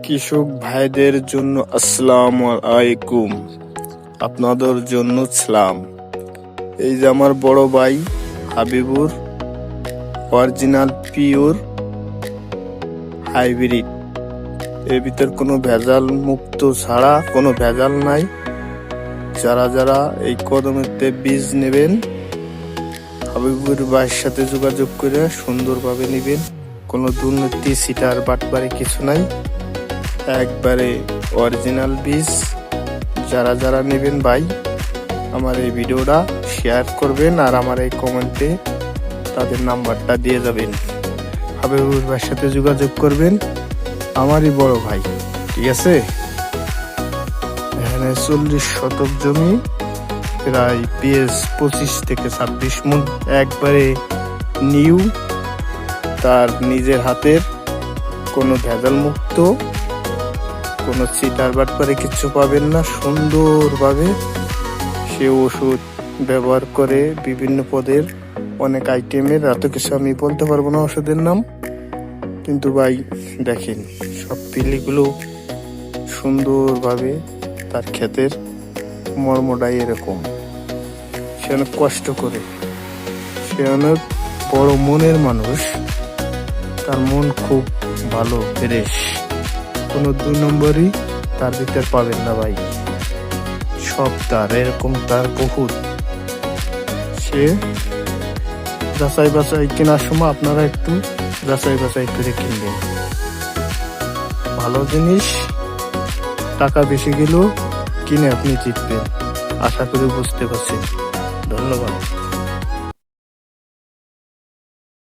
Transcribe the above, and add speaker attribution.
Speaker 1: কৃষক ভাইদের জন্য আসসালামু আলাইকুম, আপনাদের জন্য সালাম। এই যে আমার বড় ভাই হাবিবুর অরিজিনাল পিওর হাইব্রিড, এর ভিতর কোনো ভেজাল মুক্ত ছাড়া, কোনো ভেজাল নাই। যারা যারা এই কদমেতে বীজ নেবেন হাবিবুর ভাইয়ের সাথে যোগাযোগ করে সুন্দরভাবে নেবেন। কোনো দুর্নীতি সিটার বাটবারে কিছু নাই, একবারে অরিজিনাল বীজ। যারা যারা নেবেন ভাই আমার এই ভিডিওটা শেয়ার করবেন আর আমার এই কমেন্টে তাদের নাম্বারটা দিয়ে যাবেন। হাবিবুর ভাইয়ের সাথে যোগাযোগ করবেন, আমারই বড় ভাই, ঠিক আছে? এখানে 40 শতক জমি, প্রায় পেঁয়াজ 25 থেকে 26 মণ, একবারে নিউ, তার নিজের হাতের, কোনো ভেজাল মুক্ত, কোনো চিটার বাটপারে কিচ্ছু পাবেন না। সুন্দরভাবে সে ওষুধ ব্যবহার করে বিভিন্ন পদের অনেক আইটেমের, এত কিছু আমি বলতে পারবো না ওষুধের নাম, কিন্তু ভাই দেখেন সব পিলিগুলো সুন্দরভাবে, তার ক্ষেতের মর্মটাই এরকম। সে অনেক কষ্ট করে, সে অনেক বড় মনের মানুষ, তার মন খুব ভালো, ফ্রেশ, কোনো 2 নম্বরই তার ভিতর পাবেন না ভাই। সব তার এরকম, তার বহুত। সে যাচাই বাছাই কেনার সময় আপনারা একটু যাচাই বাছাই করে কিনবেন। ভালো জিনিস টাকা বেশি গেলেও কিনে আপনি জিতবেন, আশা করি বুঝতে পারছেন। ধন্যবাদ।